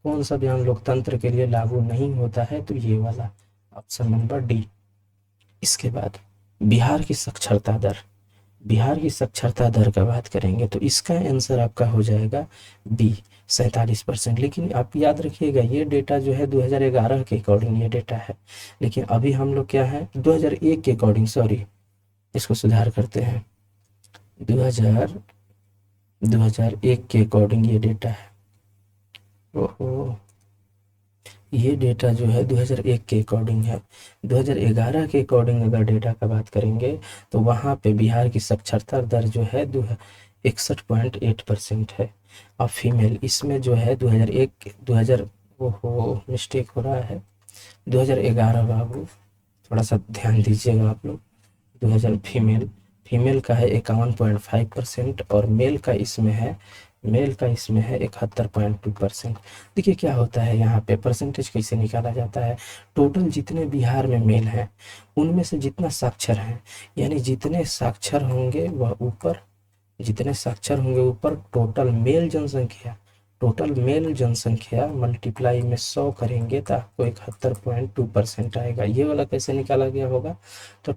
कौन सा बयान लोकतंत्र के लिए लागू नहीं होता है? तो ये वाला, ऑप्शन नंबर डी। इसके बाद बिहार की साक्षरता दर, बिहार की साक्षरता दर का बात करेंगे तो इसका आंसर आपका हो जाएगा बी, 47%। लेकिन आप याद रखिएगा ये डेटा जो है 2011 के अकॉर्डिंग ये डेटा है, लेकिन अभी हम लोग क्या है 2001 के अकॉर्डिंग, सॉरी इसको सुधार करते हैं, 2001 के अकॉर्डिंग ये डेटा है। ओहो, ये डेटा जो है 2001 के अकॉर्डिंग है। 2011 के अकॉर्डिंग अगर डेटा का बात करेंगे तो वहाँ पे बिहार की साक्षरता दर जो है 61.8% है। और फीमेल इसमें जो है 2001 2000, ओहो मिस्टेक हो रहा है, 2011 बाबू, थोड़ा सा ध्यान दीजिएगा आप लोग। 2000 फीमेल का है 51.5% और मेल का इसमें है 71.2%। देखिए क्या होता है यहाँ पे, परसेंटेज कैसे निकाला जाता है। टोटल जितने बिहार में मेल हैं उनमें से जितना साक्षर हैं, यानी जितने साक्षर होंगे वह ऊपर, जितने साक्षर होंगे ऊपर, टोटल मेल जनसंख्या मल्टीप्लाई में 100 करेंगे तो आपको 71.2% आएगा। ये वाला कैसे निकाला गया होगा, तो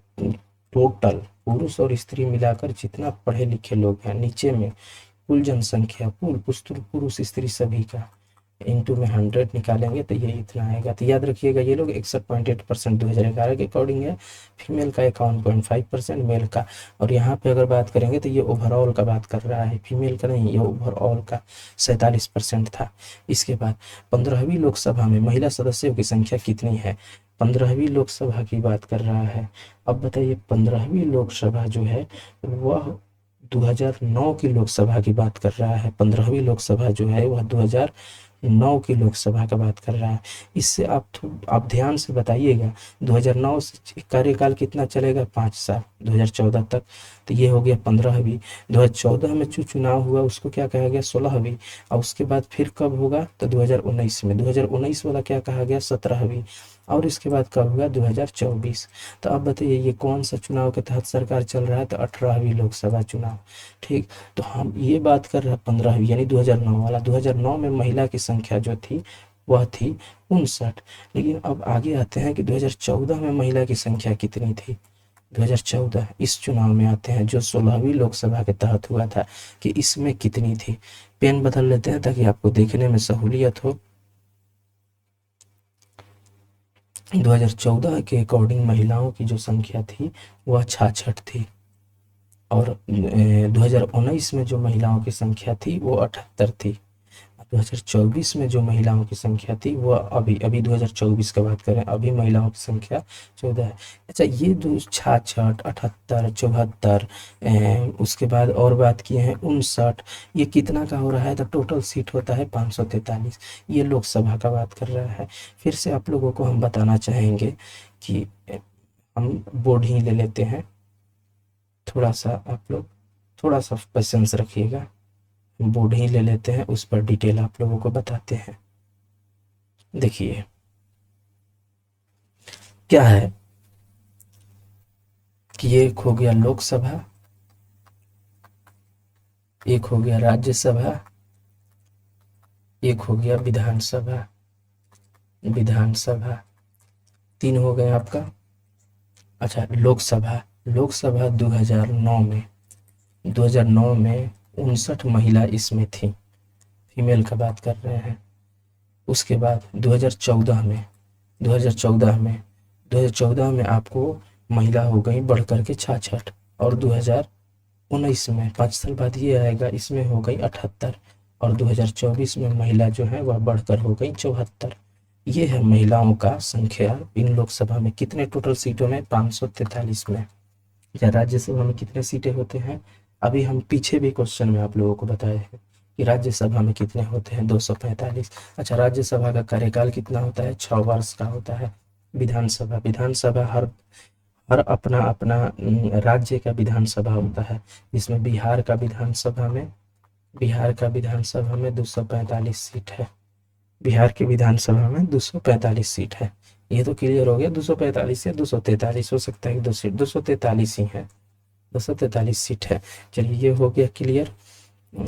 टोटल पुरुष और स्त्री मिलाकर जितना पढ़े लिखे लोग हैं नीचे में, कुल जनसंख्या, कुल पुरुष स्त्री सभी का इंटू में 100 निकालेंगे तो ये इतना आएगा। तो याद रखिएगा ये लोग 61.8% 2011 के अकॉर्डिंग है, फीमेल का 51.5% मेल का। और यहाँ पे अगर बात करेंगे तो ये ओवरऑल का बात कर रहा है, फीमेल का नहीं, ये ओवरऑल का 47% था। इसके बाद 15वीं लोकसभा में महिला सदस्यों की संख्या कितनी है? 15वीं लोकसभा की बात कर रहा है। अब बताइए 15वीं लोकसभा जो है वह 2009 की लोकसभा की बात कर रहा है। 15वीं लोकसभा जो है वह 2009 की लोकसभा का बात कर रहा है। इससे आप ध्यान से बताइएगा 2009 से कार्यकाल कितना चलेगा, 5 साल, 2014 तक। तो ये हो गया 15वीं। 2014 में जो चुनाव हुआ उसको क्या कहा गया, 16वीं। और उसके बाद फिर कब होगा तो 2019 में, 2019 वाला क्या कहा गया, 17वीं। और इसके बाद कब होगा, 2024। तो अब बताइए ये कौन सा चुनाव के तहत सरकार चल रहा है, तो 18वीं लोकसभा चुनाव। ठीक, तो हम ये बात कर रहे हैं 15वीं यानी 2009 वाला। 2009 में महिला की संख्या जो थी वह थी 59। लेकिन अब आगे आते हैं कि 2014 में महिला की संख्या कितनी थी। 2014 इस चुनाव में आते हैं जो 16वीं लोकसभा के तहत हुआ था, कि इसमें कितनी थी। पेन बदल लेते हैं ताकि आपको देखने में सहूलियत हो। 2014 के अकॉर्डिंग महिलाओं की जो संख्या थी वह 66 थी। और 2019 में जो महिलाओं की संख्या थी वो 78 थी। 2024 में जो महिलाओं की संख्या थी वो अभी 2024 का बात करें, अभी महिलाओं की संख्या 14 है। अच्छा, ये जो 66, 78, 74, उसके बाद और बात किए हैं 59, ये कितना का हो रहा है, तो टोटल सीट होता है 543। ये लोकसभा का बात कर रहा है। फिर से आप लोगों को हम बताना चाहेंगे कि हम बोर्ड ही ले लेते हैं, थोड़ा सा आप लोग थोड़ा सा पेशेंस रखिएगा। बोर्ड ही ले लेते हैं, उस पर डिटेल आप लोगों को बताते हैं। देखिए क्या है कि ये एक हो गया लोकसभा, एक हो गया राज्यसभा, एक हो गया विधानसभा, विधानसभा 3 हो गए आपका। अच्छा, लोकसभा 2009 में 59 महिला इसमें थी, फीमेल का बात कर रहे हैं। उसके बाद 2014 में आपको महिला हो गई बढ़ करके 66। और 2019 में 5 साल बाद ये आएगा, इसमें हो गई 78। और 2024 में महिला जो है वह बढ़कर हो गई 74। ये है महिलाओं का संख्या इन लोकसभा में। कितने टोटल सीटों में, 543 में। या राज्यसभा में कितने सीटें होते हैं, अभी हम पीछे भी क्वेश्चन में आप लोगों को बताए हैं कि राज्यसभा में कितने होते हैं, 245। अच्छा, राज्यसभा का कार्यकाल कितना होता है, 6 वर्ष का होता है। विधानसभा हर अपना अपना राज्य का विधानसभा होता है, जिसमें बिहार का विधानसभा में 245 सीट है। बिहार की विधानसभा में 245 सीट है। ये तो क्लियर हो गया, 245 या 243 हो सकता है, 2 सीट 243 ही है, 243 सीट है। चलिए ये हो गया क्लियर।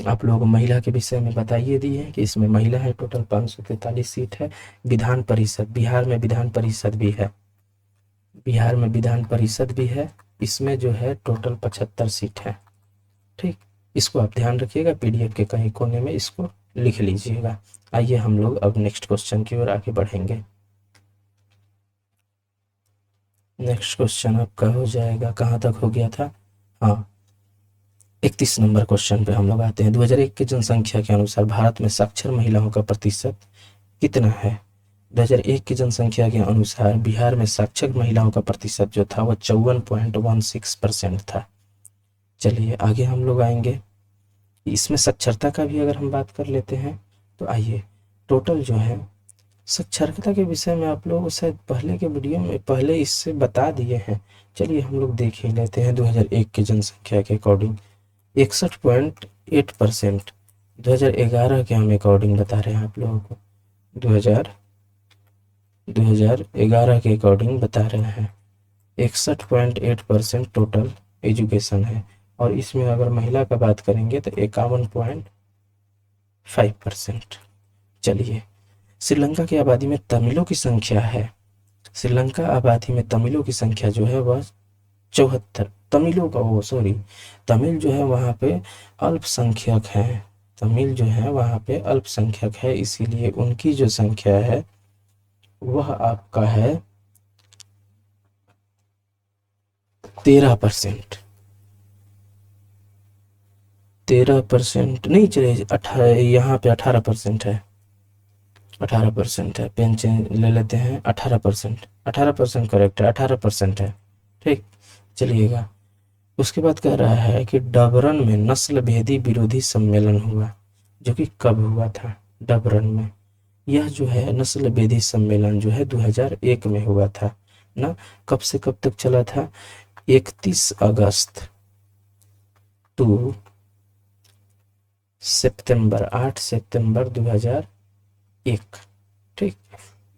आप लोग महिला के विषय में बताइए दिए कि इसमें महिला है, टोटल 543 सीट है। विधान परिषद, बिहार में विधान परिषद भी है, बिहार में विधान परिषद भी है, इसमें जो है टोटल 75 सीट है। ठीक, इसको आप ध्यान रखिएगा, पीडीएफ के कहीं कोने में इसको लिख लीजिएगा। आइए हम लोग अब नेक्स्ट क्वेश्चन की ओर आगे बढ़ेंगे। नेक्स्ट क्वेश्चन आपका हो जाएगा, कहाँ तक हो गया था, हाँ 31 नंबर क्वेश्चन पे हम लोग आते हैं। 2001 की जनसंख्या के अनुसार भारत में साक्षर महिलाओं का प्रतिशत कितना है? 2001 की जनसंख्या के अनुसार बिहार में साक्षर महिलाओं का प्रतिशत जो था वह 54.16% था। चलिए आगे हम लोग आएंगे, इसमें साक्षरता का भी अगर हम बात कर लेते हैं तो आइए, टोटल जो है साक्षरता के विषय में आप लोग शायद पहले के वीडियो में पहले इससे बता दिए हैं। चलिए हम लोग देख ही लेते हैं। 2001 की जनसंख्या के अकॉर्डिंग 61.8%, 2011 के हम अकॉर्डिंग बता रहे हैं आप लोगों को, 2011 के अकॉर्डिंग बता रहे हैं 61.8% टोटल एजुकेशन है। और इसमें अगर महिला का बात करेंगे तो 51.5%। चलिए, श्रीलंका की आबादी में तमिलों की संख्या है, श्रीलंका आबादी में तमिलों की संख्या जो है वह 74, तमिलों का वो सॉरी तमिल जो है वहाँ पे अल्पसंख्यक है, तमिल जो है वहाँ पे अल्पसंख्यक है, इसीलिए उनकी जो संख्या है वह आपका है 13%, 13% नहीं चले, यहाँ पे 18% है, 18% है, पेन चेंज ले लेते हैं, 18%, 18% करेक्ट है, 18% है। ठीक, चलिएगा उसके बाद कह रहा है कि डबरन में नस्ल भेदी विरोधी सम्मेलन हुआ, जो कि कब हुआ था? डबरन में, यह जो है नस्ल भेदी सम्मेलन जो है 2001 में हुआ था ना। कब से कब तक चला था? 31 अगस्त टू सितंबर, 8 सितंबर 2001। ठीक,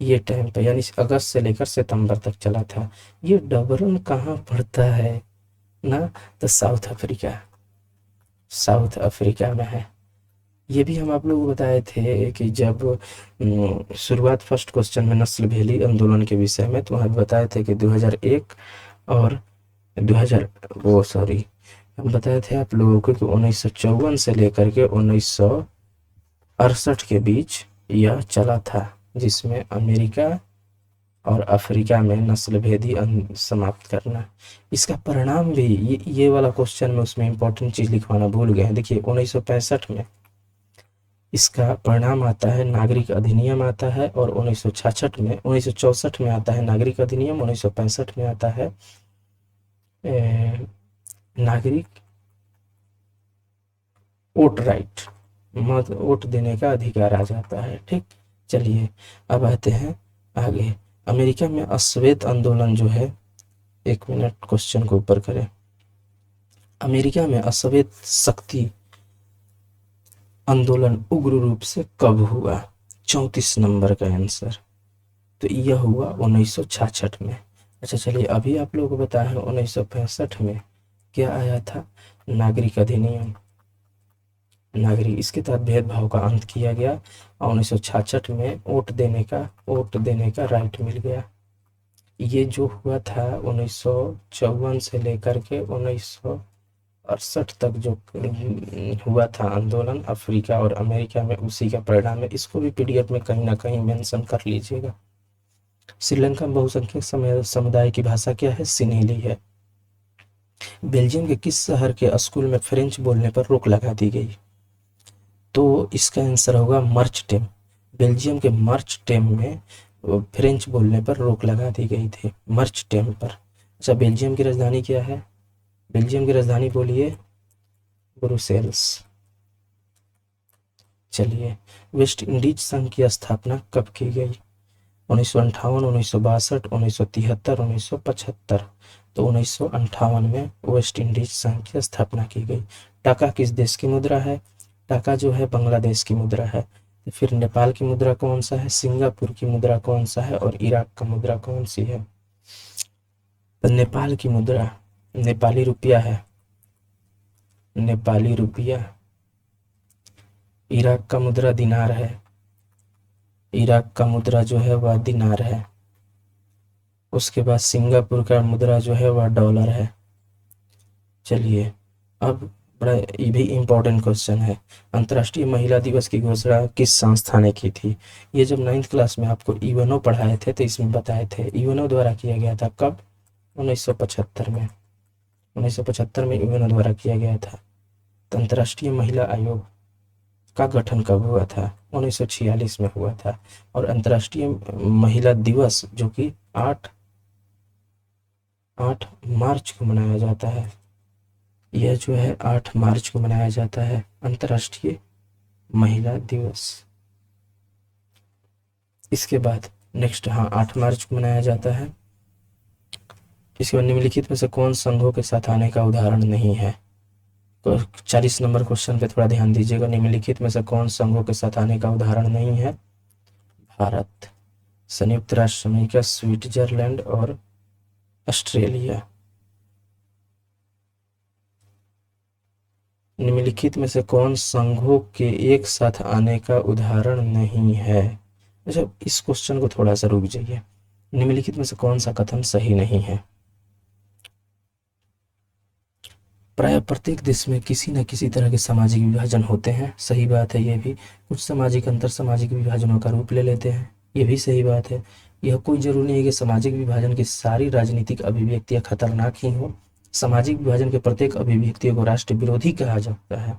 ये टाइम पे यानी अगस्त से लेकर सितंबर तक चला था। ये डबरन कहाँ पड़ता है ना? तो साउथ अफ्रीका, साउथ अफ्रीका में है। ये भी हम आप लोगों को बताए थे कि जब शुरुआत फर्स्ट क्वेश्चन में नस्ल भेदी आंदोलन के विषय में, तो वहाँ बताए थे कि 2001 और 2000 वो सॉरी हम बताए थे आप लोगों को कि 1954 से लेकर के 1968 के बीच यह चला था, जिसमें अमेरिका और अफ्रीका में नस्ल भेदी समाप्त करना। इसका परिणाम भी ये वाला क्वेश्चन में उसमें इंपॉर्टेंट चीज लिखवाना भूल गए हैं। देखिए 1965 में इसका परिणाम आता है, नागरिक अधिनियम आता है, और 1964 में आता है नागरिक अधिनियम, 1965 में आता है नागरिक वोट राइट, मत वोट देने का अधिकार आ जाता है। ठीक, चलिए अब आते हैं आगे। अमेरिका में अश्वेत आंदोलन जो है, 1 मिनट क्वेश्चन को ऊपर करें। अमेरिका में अश्वेत शक्ति आंदोलन उग्र रूप से कब हुआ? 34 नंबर का आंसर, तो यह हुआ 1966 में। अच्छा चलिए, अभी आप लोगों को बताया है 1965 में क्या आया था? नागरिक अधिनियम, नागरिक, इसके तहत भेदभाव का अंत किया गया और 1966 में वोट देने का राइट मिल गया। ये जो हुआ था 1954 से लेकर के 1968 तक जो हुआ था आंदोलन अफ्रीका और अमेरिका में, उसी का परिणाम है। इसको भी पीडीएफ में कहीं ना कहीं मेंशन कर लीजिएगा। श्रीलंका में बहुसंख्यक समुदाय की भाषा क्या है? सिनेली है। बेल्जियम के किस शहर के स्कूल में फ्रेंच बोलने पर रोक लगा दी गई? तो इसका आंसर होगा मर्चटेम। बेल्जियम के मर्चटेम में फ्रेंच बोलने पर रोक लगा दी गई थी, मर्चटेम पर। अच्छा, बेल्जियम की राजधानी क्या है? बेल्जियम की राजधानी बोलिए, ब्रुसेल्स। चलिए, वेस्ट इंडीज संघ की स्थापना कब की गई? 1958, 1962, 1973, 1975। तो 1958 में वेस्ट इंडीज संघ की स्थापना की गई। टाका किस देश की मुद्रा है? टाका जो है बांग्लादेश की मुद्रा है। तो फिर नेपाल की मुद्रा कौन सा है? सिंगापुर की मुद्रा कौन सा है? और इराक का मुद्रा कौन सी है? तो नेपाल की मुद्रा नेपाली रुपया है, नेपाली रुपया। इराक का मुद्रा दिनार है, इराक का मुद्रा जो है वह दिनार है। उसके बाद सिंगापुर का मुद्रा जो है वह डॉलर है। चलिए अब बड़ा ये भी इम्पोर्टेंट क्वेश्चन है। अंतर्राष्ट्रीय महिला दिवस की घोषणा किस संस्था ने की थी? ये जब 9th क्लास में आपको यूएनओ पढ़ाए थे तो इसमें बताए थे, यूएनओ द्वारा किया गया था। कब? 1975 में। 1975 में यूएनओ द्वारा किया गया था। तो अंतर्राष्ट्रीय महिला आयोग का गठन कब हुआ था? 1946 में हुआ था। और अंतर्राष्ट्रीय महिला दिवस जो कि 8 मार्च को मनाया जाता है, यह जो है 8 मार्च को मनाया जाता है अंतर्राष्ट्रीय महिला दिवस। इसके बाद नेक्स्ट, हाँ 8 मार्च को मनाया जाता है। इसके बाद निम्नलिखित में से कौन संघों के साथ आने का उदाहरण नहीं है? तो 40 नंबर क्वेश्चन पे थोड़ा ध्यान दीजिएगा। निम्नलिखित में से कौन संघों के साथ आने का उदाहरण नहीं है? भारत, संयुक्त राष्ट्र अमेरिका, स्विट्जरलैंड और ऑस्ट्रेलिया। निम्नलिखित में से कौन संघों के एक साथ आने का उदाहरण नहीं है? अच्छा, इस क्वेश्चन को थोड़ा सा रुक जाइए। निम्नलिखित में से कौन सा कथन सही नहीं है? प्राय प्रत्येक देश में किसी न किसी तरह के सामाजिक विभाजन होते हैं। सही बात है ये भी। कुछ सामाजिक अंतर सामाजिक विभाजनों का रूप ले लेते हैं, ये भी सही बात है। यह कोई जरूरी नहीं है कि सामाजिक विभाजन की सारी राजनीतिक अभिव्यक्तियां खतरनाक ही हों। सामाजिक विभाजन के प्रत्येक अभिव्यक्तियों को राष्ट्र विरोधी कहा जाता है।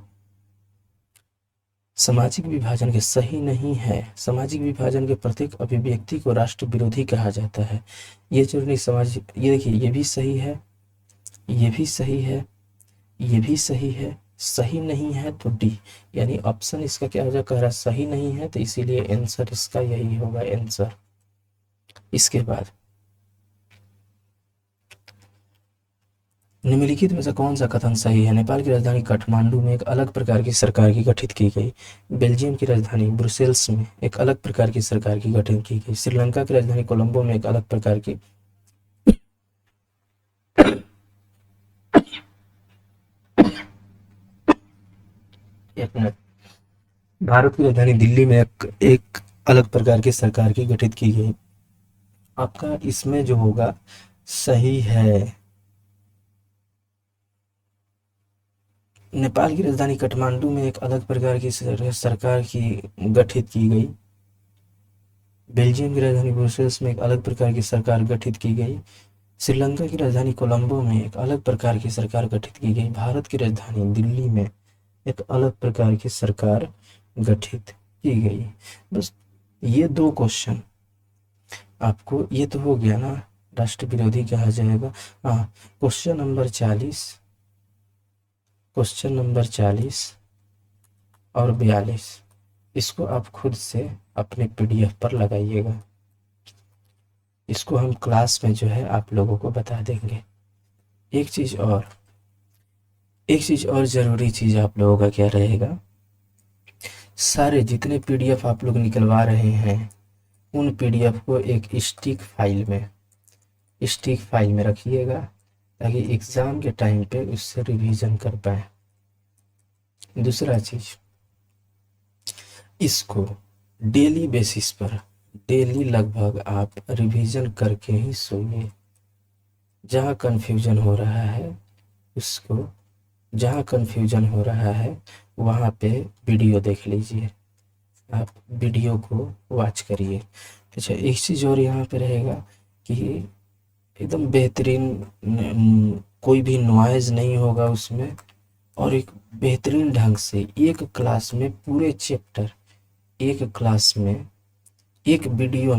सामाजिक विभाजन के सही नहीं है, सामाजिक विभाजन के प्रत्येक अभिव्यक्ति को राष्ट्र विरोधी कहा जाता है। ये जरूरी सामाजिक, ये देखिए ये भी सही है, ये भी सही है, ये भी सही है। सही नहीं है तो डी, यानी ऑप्शन इसका क्या हो जाएगा? कह रहा सही नहीं है, तो इसीलिए आंसर इसका यही होगा आंसर। इसके बाद निम्नलिखित में से कौन सा कथन सही है? नेपाल की राजधानी काठमांडू में एक अलग प्रकार की सरकार की गठित की गई। बेल्जियम की राजधानी ब्रुसेल्स में एक अलग प्रकार की सरकार की गठित की गई। श्रीलंका की राजधानी कोलंबो में एक अलग प्रकार की एक मिनट, भारत की राजधानी दिल्ली में एक अलग प्रकार की सरकार की गठित की गई। आपका इसमें जो होगा सही है। नेपाल की राजधानी काठमांडू में एक अलग प्रकार की सरकार की गठित की गई। बेल्जियम की राजधानी ब्रुसेल्स में एक अलग प्रकार की सरकार गठित की गई। श्रीलंका की राजधानी कोलंबो में एक अलग प्रकार की सरकार गठित की गई। भारत की राजधानी दिल्ली में एक अलग प्रकार की सरकार गठित की गई। बस ये 2 क्वेश्चन आपको, ये तो हो गया ना, राष्ट्र विरोधी कहा जाएगा। हाँ, क्वेश्चन नंबर 40, क्वेश्चन नंबर 40 और 42 इसको आप खुद से अपने पीडीएफ पर लगाइएगा। इसको हम क्लास में जो है आप लोगों को बता देंगे। एक चीज़ और ज़रूरी चीज़ आप लोगों का क्या रहेगा, सारे जितने पीडीएफ आप लोग निकलवा रहे हैं उन पीडीएफ को एक स्टिक फाइल में रखिएगा, ताकि एग्ज़ाम के टाइम पे उससे रिवीजन कर पाए। दूसरा चीज़, इसको डेली बेसिस पर, डेली लगभग आप रिवीजन करके ही सोइए। जहाँ कन्फ्यूजन हो रहा है उसको, जहाँ कन्फ्यूजन हो रहा है वहाँ पे वीडियो देख लीजिए, आप वीडियो को वॉच करिए। अच्छा, एक चीज़ और यहाँ पे रहेगा कि एकदम बेहतरीन, कोई भी नॉइज़ नहीं होगा उसमें, और एक बेहतरीन ढंग से एक क्लास में पूरे चैप्टर, एक क्लास में एक वीडियो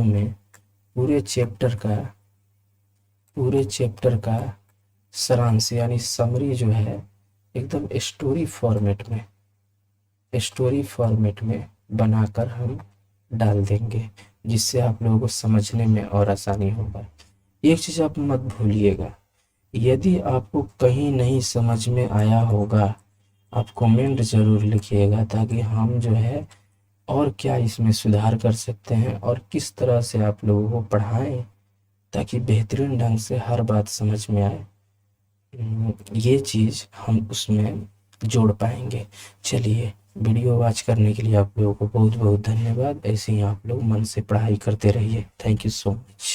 में पूरे चैप्टर का सारांश यानी समरी जो है एकदम स्टोरी फॉर्मेट में बनाकर हम डाल देंगे, जिससे आप लोगों को समझने में और आसानी होगा। एक चीज़ आप मत भूलिएगा, यदि आपको कहीं नहीं समझ में आया होगा, आप कमेंट ज़रूर लिखिएगा, ताकि हम जो है और क्या इसमें सुधार कर सकते हैं और किस तरह से आप लोगों को पढ़ाएं, ताकि बेहतरीन ढंग से हर बात समझ में आए। ये चीज़ हम उसमें जोड़ पाएंगे। चलिए, वीडियो वॉच करने के लिए आप लोगों को बहुत बहुत धन्यवाद। ऐसे ही आप लोग मन से पढ़ाई करते रहिए। Thank you so much.